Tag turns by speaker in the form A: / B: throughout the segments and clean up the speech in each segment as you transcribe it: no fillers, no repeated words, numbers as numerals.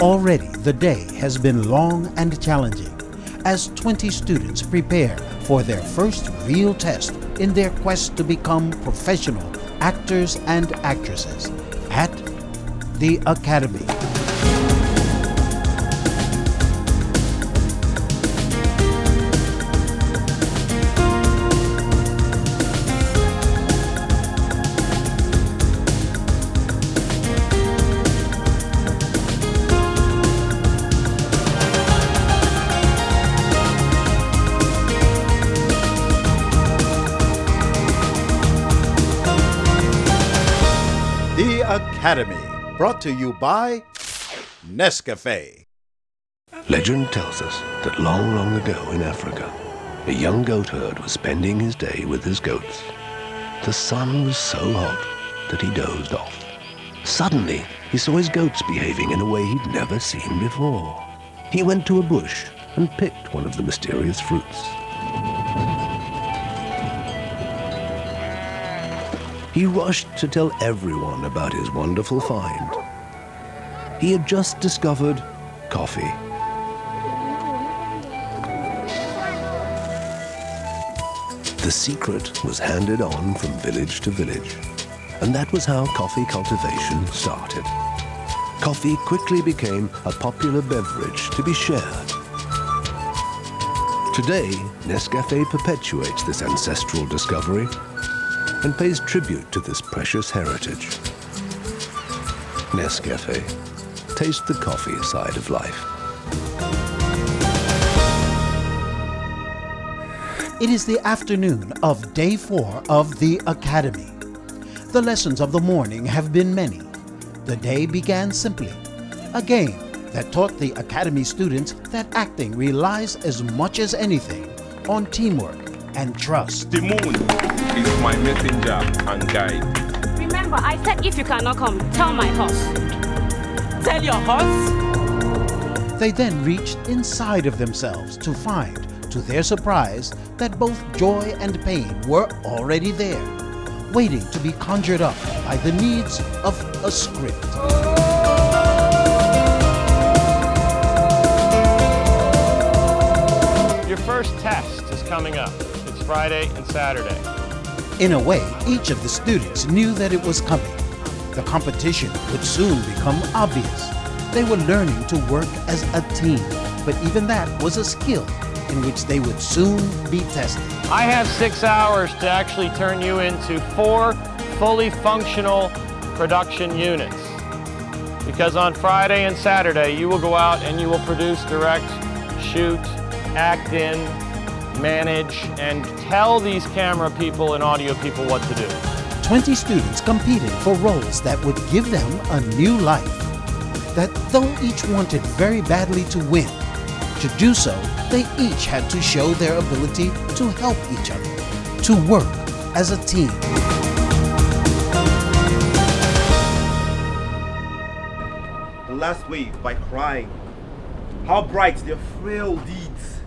A: Already the day has been long and challenging as 20 students prepare for their first real test in their quest to become professional actors and actresses at the Academy. The Academy, brought to you by Nescafe.
B: Legend tells us that long, long ago in Africa, a young goat herd was spending his day with his goats. The sun was so hot that he dozed off. Suddenly, he saw his goats behaving in a way he'd never seen before. He went to a bush and picked one of the mysterious fruits. He rushed to tell everyone about his wonderful find. He had just discovered coffee. The secret was handed on from village to village, and that was how coffee cultivation started. Coffee quickly became a popular beverage to be shared. Today, Nescafe perpetuates this ancestral discovery and pays tribute to this precious heritage. Nescafe, taste the coffee side of life.
A: It is the afternoon of day 4 of the Academy. The lessons of the morning have been many. The day began simply, a game that taught the Academy students that acting relies as much as anything on teamwork and trust.
C: The moon is my messenger and guide.
D: Remember, I said if you cannot come, tell my horse. Tell your horse?
A: They then reached inside of themselves to find, to their surprise, that both joy and pain were already there, waiting to be conjured up by the needs of a script.
E: Your first test is coming up. It's Friday and Saturday.
A: In a way, each of the students knew that it was coming. The competition would soon become obvious. They were learning to work as a team, but even that was a skill in which they would soon be tested.
E: I have 6 hours to actually turn you into 4 fully functional production units. Because on Friday and Saturday, you will go out and you will produce, direct, shoot, act in, manage, and tell these camera people and audio people what to do.
A: 20 students competed for roles that would give them a new life. That though each wanted very badly to win, to do so, they each had to show their ability to help each other, to work as a team.
F: The last wave by crying. How bright their frail deeds.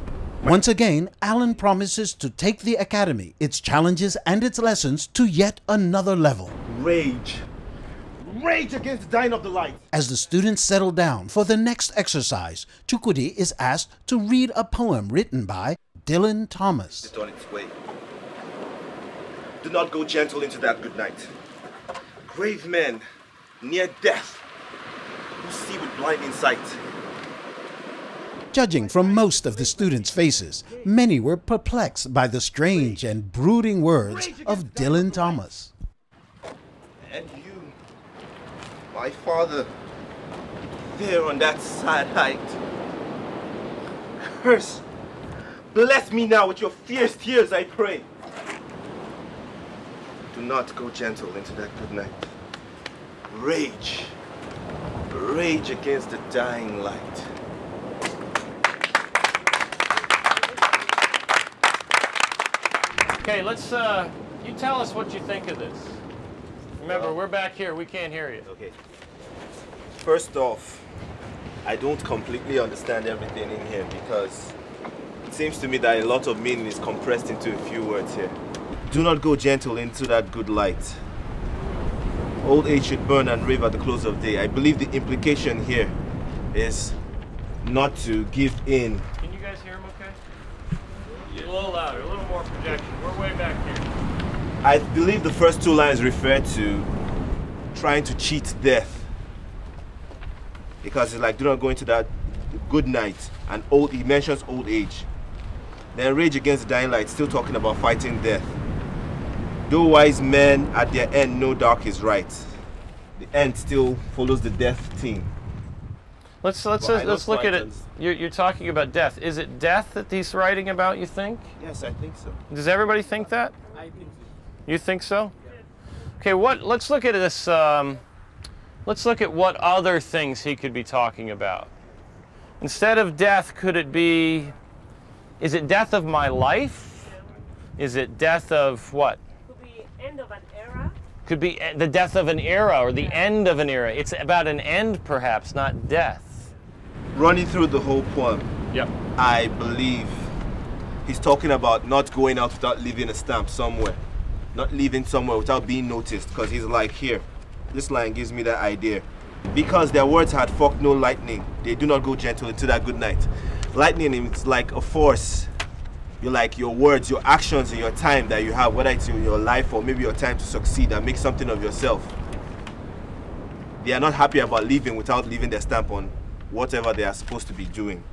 A: Once again, Alan promises to take the Academy, its challenges and its lessons to yet another level.
F: Rage. Rage against the dying of the light.
A: As the students settle down for the next exercise, Chukwudi is asked to read a poem written by Dylan Thomas.
F: It's on its way. Do not go gentle into that good night. Grave men near death who see with blinding sight.
A: Judging from most of the students' faces, many were perplexed by the strange and brooding words of Dylan Thomas.
F: And you, my father, there on that sad height. Curse, bless me now with your fierce tears, I pray. Do not go gentle into that good night. Rage, rage against the dying light.
E: Okay, let's, you tell us what you think of this. Remember, we're back here, we can't hear you.
F: Okay. First off, I don't completely understand everything in here because it seems to me that a lot of meaning is compressed into a few words here. Do not go gentle into that good light. Old age should burn and rave at the close of day. I believe the implication here is not to give in.
E: Can you guys hear him okay? A little louder, a little more projection. We're way back here.
F: I believe the first two lines refer to trying to cheat death. Because it's like, do not go into that good night. And he mentions old age. Then Rage Against the Dying Light, still talking about fighting death. Though wise men at their end know dark is right, the end still follows the death theme.
E: Let's look at it. You're talking about death. Is it death that he's writing about, you think?
F: Yes, I think so.
E: Does everybody think that?
G: I think so.
E: You think so? Okay, let's look at this. Let's look at what other things he could be talking about. Instead of death, could it be, is it death of my life? Is it death of what?
H: Could be end of an era.
E: Could be the death of an era or the end of an era. It's about an end, perhaps, not death.
F: Running through the whole poem,
E: Yep.
F: I believe he's talking about not going out without leaving a stamp somewhere. Not leaving somewhere without being noticed, because he's like, here, this line gives me that idea. Because their words had fucked no lightning, they do not go gentle into that good night. Lightning is like a force. You're like your words, your actions, and your time that you have, whether it's in your life or maybe your time to succeed and make something of yourself. They are not happy about leaving without leaving their stamp on whatever they are supposed to be doing.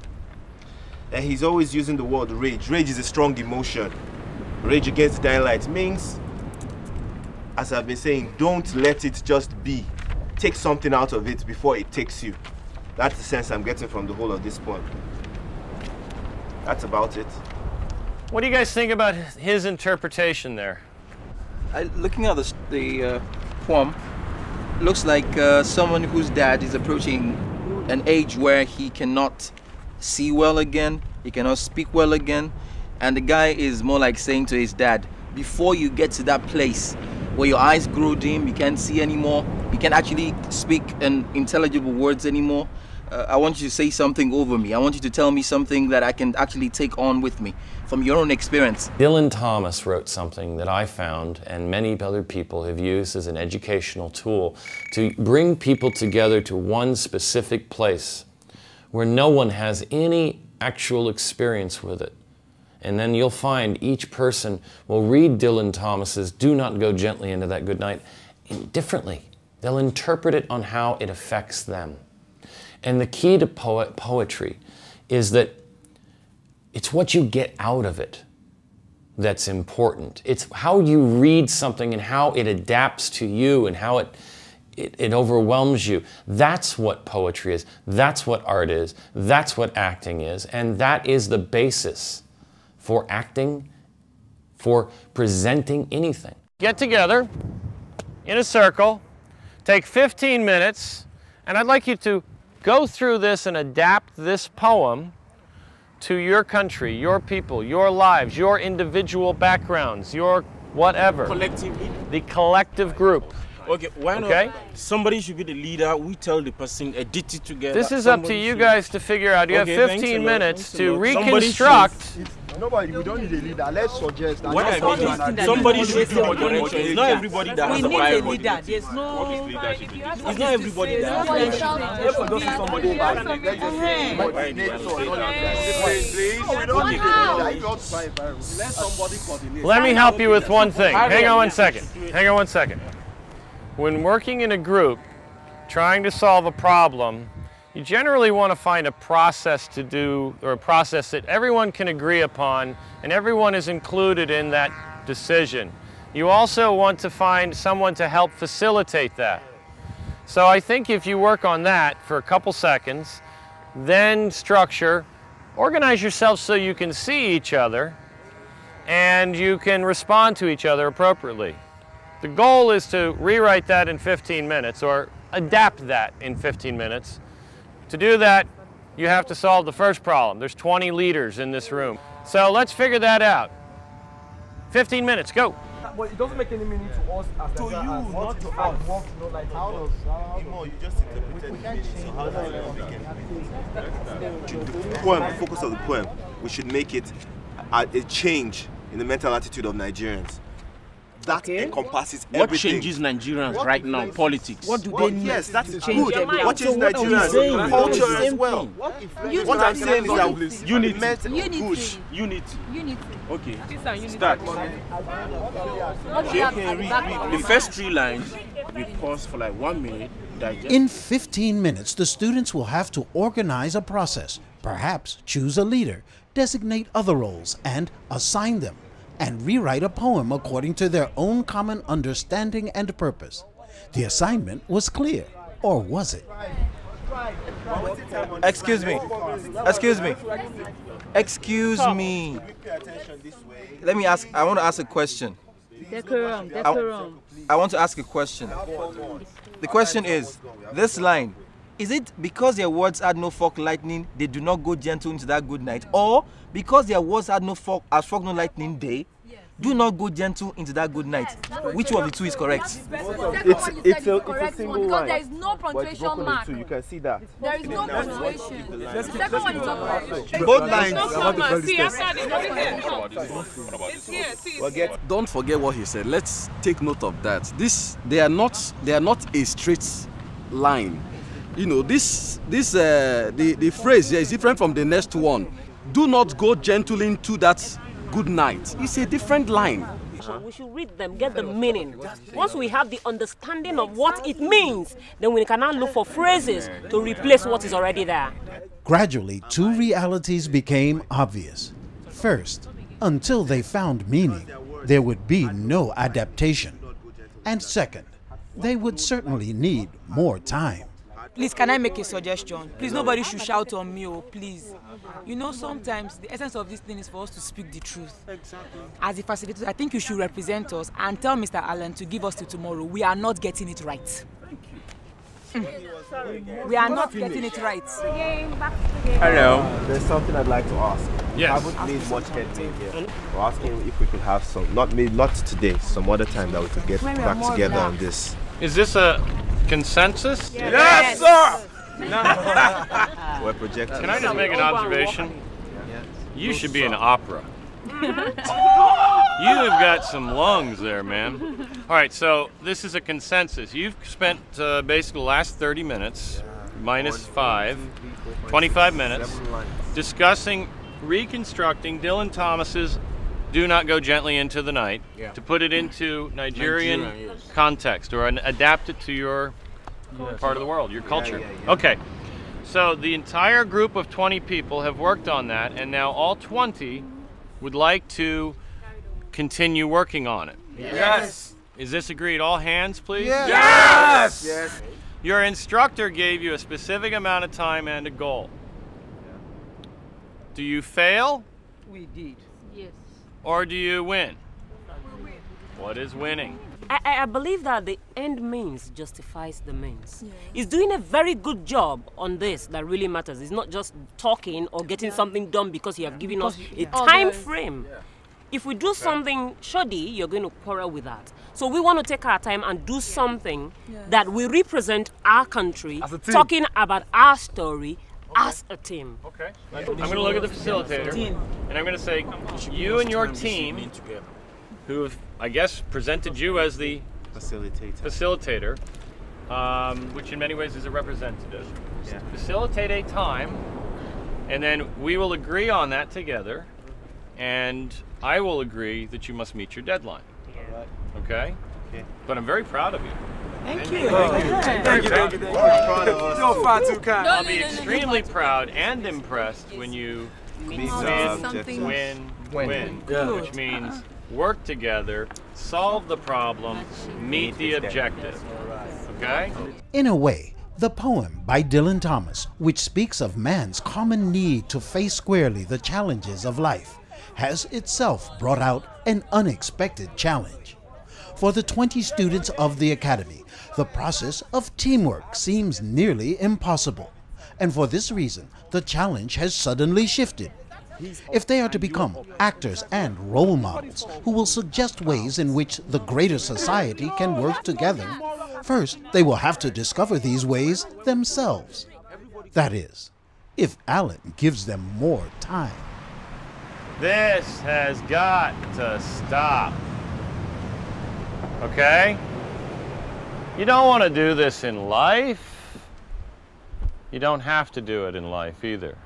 F: And he's always using the word rage. Rage is a strong emotion. Rage Against the Dying Light means, as I've been saying, don't let it just be. Take something out of it before it takes you. That's the sense I'm getting from the whole of this poem. That's about it.
E: What do you guys think about his interpretation there?
G: Looking at the poem, looks like someone whose dad is approaching an age where he cannot see well again, he cannot speak well again, and the guy is more like saying to his dad, before you get to that place where your eyes grow dim, you can't see anymore, you can't actually speak intelligible words anymore, I want you to say something over me. I want you to tell me something that I can actually take on with me from your own experience.
E: Dylan Thomas wrote something that I found and many other people have used as an educational tool to bring people together to one specific place where no one has any actual experience with it. And then you'll find each person will read Dylan Thomas's Do Not Go Gently Into That Good Night differently. They'll interpret it on how it affects them. And the key to poetry is that it's what you get out of it that's important. It's how you read something and how it adapts to you and how it overwhelms you. That's what poetry is. That's what art is. That's what acting is. And that is the basis for acting, for presenting anything. Get together in a circle, take 15 minutes, and I'd like you to go through this and adapt this poem to your country, your people, your lives, your individual backgrounds, your whatever.
I: Collectively?
E: The collective group.
I: Okay, why not?
E: Okay?
I: Somebody should be the leader. We tell the person, edit it together.
E: This is up to you guys to figure out. You have 15 minutes to reconstruct.
J: Nobody, we don't need a leader. Let's suggest.
I: What I mean is, somebody should do moderation. It's not everybody that has a Bible.
H: We need a leader. There's no.
I: It's not everybody that
E: Let me help you with one thing. Hang on 1 second. Hang on 1 second. When working in a group, trying to solve a problem, you generally want to find a process to do, or a process that everyone can agree upon and everyone is included in that decision. You also want to find someone to help facilitate that. So I think if you work on that for a couple seconds, then structure, organize yourself so you can see each other and you can respond to each other appropriately. The goal is to rewrite that in 15 minutes or adapt that in 15 minutes. To do that, you have to solve the first problem. There's 20 leaders in this room. So let's figure that out. 15 minutes, go.
J: But it doesn't make any meaning to us as
I: To you, not to us.
F: You just interpreted the meaning, so how does it begin? The poem, the focus of the poem, we should make it a change in the mental attitude of Nigerians. that encompasses
I: What
F: everything.
I: changes Nigerians right now? Politics.
J: What do they need?
F: Yes, that is
J: change
F: good.
J: their mind?
F: What changes Nigerians? Culture as well. What I'm saying is that
I: Unity. Unity. Okay. Start. The first 3 lines, we pause for like 1 minute. Digest.
A: In 15 minutes, the students will have to organize a process, perhaps choose a leader, designate other roles, and assign them, and rewrite a poem according to their own common understanding and purpose. The assignment was clear, or was it?
G: Excuse me. Let me ask. I want to ask a question.
H: Decorum.
G: I want to ask a question. The question is, this line, is it because their words had no fork lightning, they do not go gentle into that good night? Or because their words had no fork, as fork no lightning, they do not go gentle into that good night? Which one of the two is correct?
F: It's a single line.
K: There is no punctuation mark.
F: You can see that.
K: There is no punctuation. The second one is correct.
F: Both lines.
L: Don't forget what he said. Let's take note of that. They are not a straight line. You know, the phrase here is different from the next one. Do not go gentle into that good night. It's a different line.
D: We should read them, get the meaning. Once we have the understanding of what it means, then we can now look for phrases to replace what is already there.
A: Gradually, 2 realities became obvious. First, until they found meaning, there would be no adaptation. And second, they would certainly need more time.
M: Please, can I make a suggestion? Please, nobody should shout on me, oh, please. You know, sometimes the essence of this thing is for us to speak the truth. Exactly. As a facilitator, I think you should represent us and tell Mr. Allen to give us till tomorrow. We are not getting it right. We are not getting it right.
F: Hello. There's something I'd like to ask.
E: Yes.
F: I haven't made much headway here. We're asking if we could have some, not today, some other time that we could get back together on this.
E: Is this a consensus?
F: Yes, sir! We're projecting.
E: Can I just make an observation? You should be an opera. You have got some lungs there, man. All right, so this is a consensus. You've spent basically the last 30 minutes, minus 5, 25 minutes, discussing, reconstructing Dylan Thomas's Do Not Go Gently Into the Night, to put it into Nigerian context, or adapt it to your part of the world, your culture. Okay, so the entire group of 20 people have worked on that, and now all 20 would like to continue working on it.
F: Yes!
E: Is this agreed? All hands, please?
F: Yes! Yes!
E: Your instructor gave you a specific amount of time and a goal. Do you fail?
M: We did.
H: Yes.
E: Or do you win? What is winning?
D: I believe that the end means justifies the means. He's doing a very good job on this that really matters. It's not just talking or getting something done because you have given us a time frame. If we do something shoddy, you're going to quarrel with that. So we want to take our time and do something that will represent our country, talking about our story as a team.
E: Okay. I'm going to look at the facilitator, and I'm going to say, you and your team, who have, I guess, presented you as the facilitator, which in many ways is a representative, facilitate a time, and then we will agree on that together, and I will agree that you must meet your deadline. Okay? But I'm very proud of you.
M: Thank you.
F: Thank you.
J: Don't far too kind.
E: I'll be extremely proud and impressed when you win, which means work together, solve the problem, meet the objective. Okay?
A: In a way, the poem by Dylan Thomas, which speaks of man's common need to face squarely the challenges of life, has itself brought out an unexpected challenge. For the 20 students of the Academy, the process of teamwork seems nearly impossible. And for this reason, the challenge has suddenly shifted. If they are to become actors and role models who will suggest ways in which the greater society can work together, first they will have to discover these ways themselves. That is, if Allen gives them more time.
E: This has got to stop. Okay? You don't want to do this in life. You don't have to do it in life either.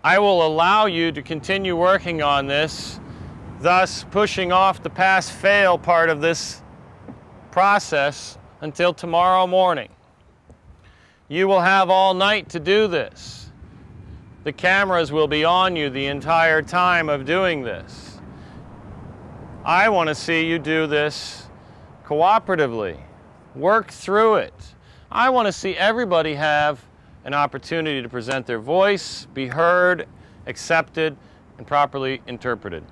E: I will allow you to continue working on this, thus pushing off the pass-fail part of this process until tomorrow morning. You will have all night to do this. The cameras will be on you the entire time of doing this. I want to see you do this cooperatively. Work through it. I want to see everybody have an opportunity to present their voice, be heard, accepted, and properly interpreted.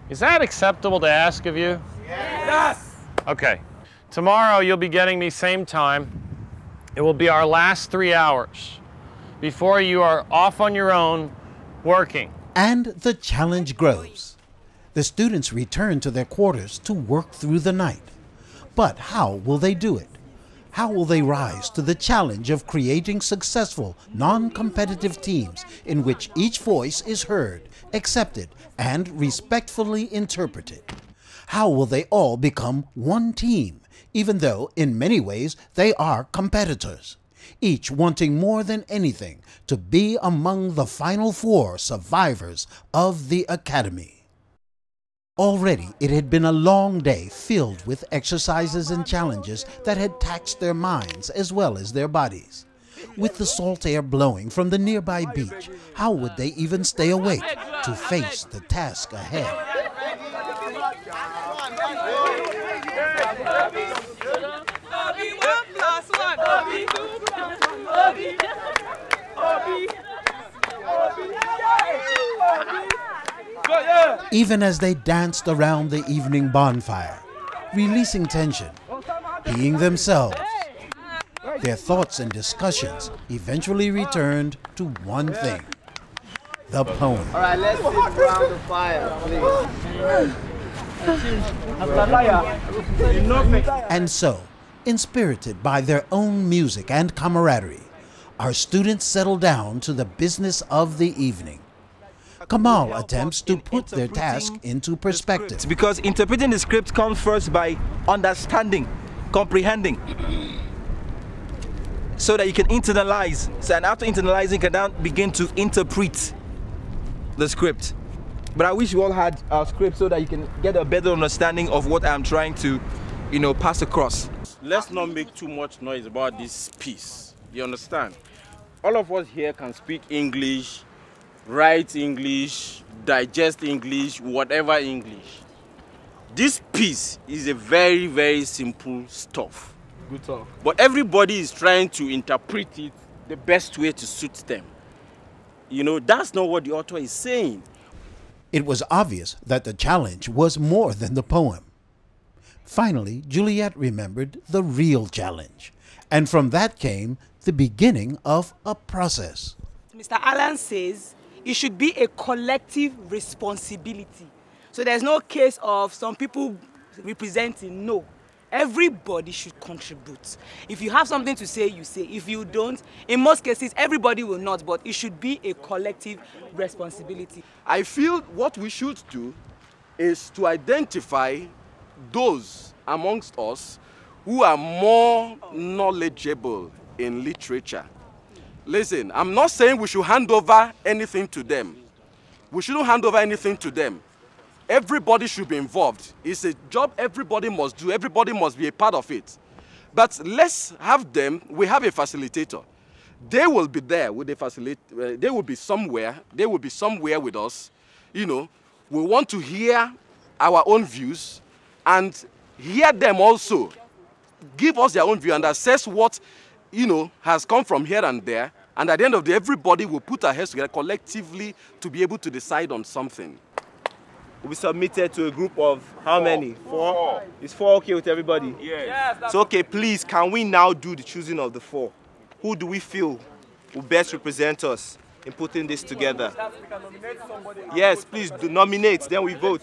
E: Is that acceptable to ask of you?
J: Yes!
E: Okay. Tomorrow you'll be getting me same time. It will be our last 3 hours before you are off on your own working.
A: And the challenge grows. The students return to their quarters to work through the night. But how will they do it? How will they rise to the challenge of creating successful, non-competitive teams in which each voice is heard, accepted, and respectfully interpreted? How will they all become one team, even though in many ways they are competitors, each wanting more than anything to be among the final 4 survivors of the Academy? Already it had been a long day filled with exercises and challenges that had taxed their minds as well as their bodies. With the salt air blowing from the nearby beach, how would they even stay awake to face the task ahead? Even as they danced around the evening bonfire, releasing tension, being themselves, their thoughts and discussions eventually returned to one thing: the poem.
F: All right, let's sit around the fire, please.
A: And so, inspirited by their own music and camaraderie, our students settle down to the business of the evening. Kamal attempts to put their task into perspective.
G: Because interpreting the script comes first by understanding, comprehending, so that you can internalize. So, and after internalizing, you can now begin to interpret the script. But I wish you all had our script so that you can get a better understanding of what I'm trying to, pass across.
I: Let's not make too much noise about this piece. You understand? All of us here can speak English, write English, digest English, whatever English. This piece is a very, very simple stuff.
J: Good talk.
I: But everybody is trying to interpret it the best way to suit them. That's not what the author is saying.
A: It was obvious that the challenge was more than the poem. Finally, Juliet remembered the real challenge, and from that came the beginning of a process.
M: Mr. Allen says it should be a collective responsibility. So there's no case of some people representing. No. Everybody should contribute. If you have something to say, you say. If you don't, in most cases, everybody will not, but it should be a collective responsibility.
L: I feel what we should do is to identify those amongst us who are more knowledgeable in literature. Listen, I'm not saying we should hand over anything to them. We shouldn't hand over anything to them. Everybody should be involved. It's a job everybody must do. Everybody must be a part of it. But let's have them. We have a facilitator. They will be there with the facilitator. They will be somewhere. They will be somewhere with us. We want to hear our own views and hear them also. Give us their own view and assess what has come from here and there, and at the end of the day, everybody will put our heads together collectively to be able to decide on something.
F: We submitted to a group of how many? 4? Is 4 okay with everybody?
I: Yes.
F: So, okay, please, can we now do the choosing of the 4? Who do we feel will best represent us in putting this together? Yes, please do nominate, then we vote.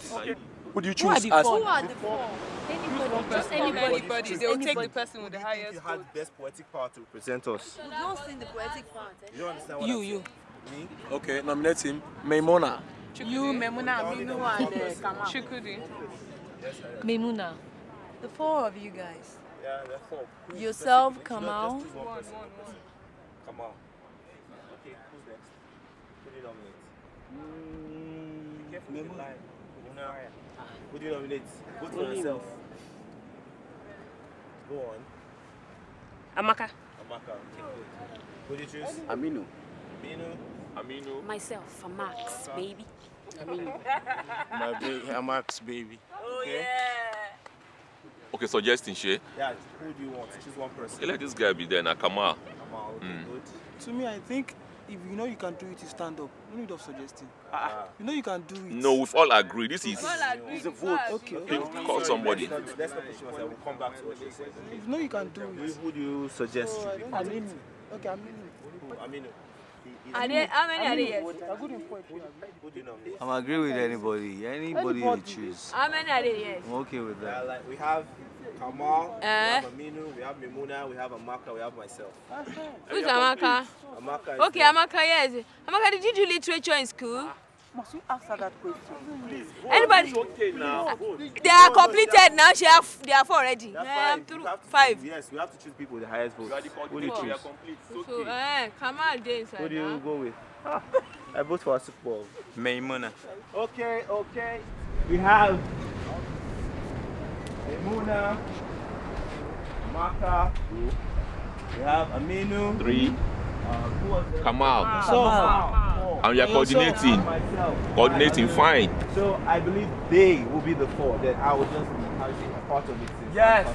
J: Who do you choose?
K: Who are the 4? Anybody, just anybody.
N: They will take the person with the highest
F: You had best poetic power to represent us.
K: We've not seen the poetic part.
F: You don't understand what
M: You.
F: Me?
J: Okay, nominate him. Maimona.
N: You, Memuna, Aminu, and
K: Kamal.
N: Chukudi.
K: Maimuna, the four of you guys.
F: Yeah, they're four.
K: Yourself, Kamal.
F: Kamal. Okay, who's next? Who do you nominate? Careful with the line. Who do you nominate? Vote for yourself. Go on.
D: Amaka.
F: Amaka. Okay, good. Who do you choose?
J: Aminu.
F: Aminu.
D: Myself, Max, baby.
I: My baby, Max, baby.
D: Oh,
F: Okay.
D: yeah.
C: Okay, suggesting, Shay.
F: Yeah, who do you want? Choose one person.
C: Let this guy be there, Nakama.
F: Kamal, okay, good.
N: To me, I think if you know you can do it, you stand up. No need of suggesting. You know you can do it.
C: No, we've all agreed. This is
N: It's a vote. Okay.
C: call somebody.
F: Let's not push myself. We'll come back to what she said.
N: If you know you can do it.
F: Who do you suggest should be part of it?
N: Okay, Aminu.
F: Aminu.
K: How many are they?
F: Who do you nominate?
O: I'm agree with anybody. Anybody you choose.
K: How many are they?
O: I'm okay with
F: Yeah,
O: that.
F: like we have Kamal, we have Aminu, we have Mimuna, we have Amaka, we have myself.
K: Who's Amaka?
F: Amaka is
K: Okay, Amaka, yes. Amaka, did you do literature in school?
N: Must you answer that question?
K: Anybody?
C: Okay now.
K: They are completed now. They are four already.
F: That's
K: I'm
F: fine.
K: through
F: We have to
K: 5.
F: choose- Yes, we have to choose people with the highest votes. Who do you
K: Four.
F: choose?
K: So, Kamal day inside.
F: Who do you go with? I vote for Super Bowl.
G: Maimuna.
F: Okay. We have Maimuna, Amaka, we have Aminu,
C: 3.
F: who was there?
C: Kamal.
F: So,
C: And you're coordinating.
F: myself.
C: Coordinating, fine.
F: So I believe they will be the 4. Then I will just be a part of it.
N: Yes.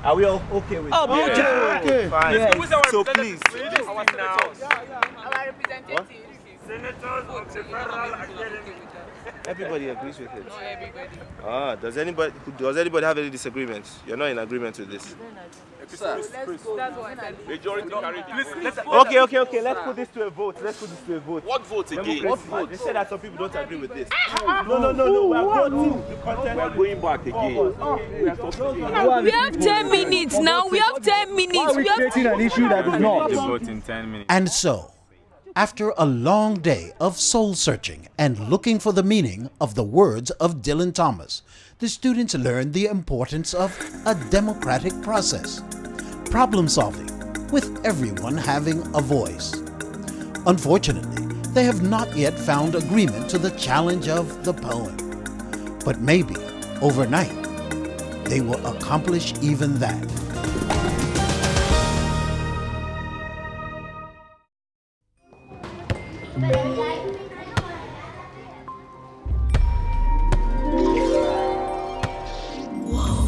F: Are we all okay with
N: Oh,
F: that?
C: yeah.
N: okay.
F: Fine.
N: Yes.
F: So please.
K: Our representative.
H: Senators of the Federal Academy.
F: Everybody agrees with it.
K: Not everybody.
F: Does anybody have any disagreements? You're not in agreement with this.
K: That's what I said.
C: Majority carried it.
F: Okay. Let's put this to a vote.
C: What vote again?
F: What vote? They said that some people don't agree with this. No. We are voting the content.
C: We are going back again.
K: We have 10 minutes now. We have 10 minutes. We have
J: an issue that is not.
I: Vote in 10 minutes.
A: And so, after a long day of soul-searching and looking for the meaning of the words of Dylan Thomas, the students learned the importance of a democratic process, problem-solving, with everyone having a voice. Unfortunately, they have not yet found agreement to the challenge of the poem. But maybe, overnight, they will accomplish even that.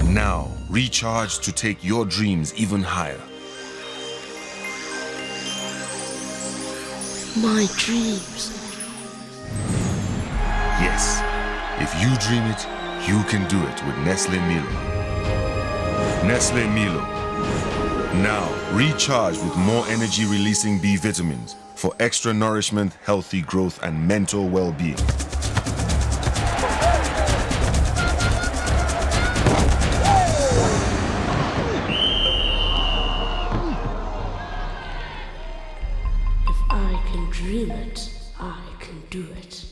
P: Now, recharge to take your dreams even higher.
Q: My dreams.
P: Yes, if you dream it, you can do it with Nestle Milo. Nestle Milo. Now, recharge with more energy-releasing B vitamins for extra nourishment, healthy growth, and mental well-being.
Q: Dream it, I can do it.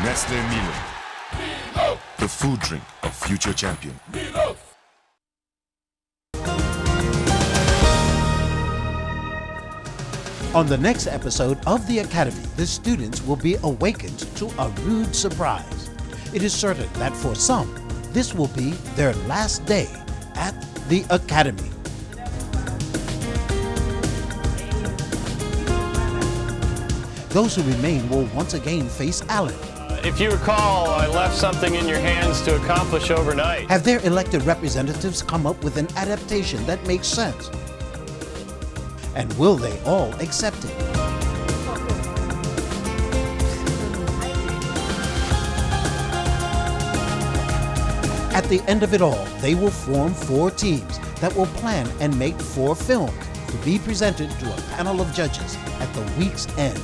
P: Nestle Milo, the food drink of future champion.
A: On the next episode of the Academy, the students will be awakened to a rude surprise. It is certain that for some, this will be their last day at the Academy. Those who remain will once again face Alan.
E: If you recall, I left something in your hands to accomplish overnight.
A: Have their elected representatives come up with an adaptation that makes sense? And will they all accept it? At the end of it all, they will form 4 teams that will plan and make 4 films to be presented to a panel of judges at the week's end.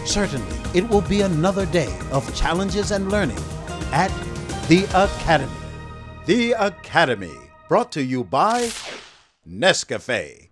A: Certainly, it will be another day of challenges and learning at the Academy. The Academy, brought to you by Nescafe.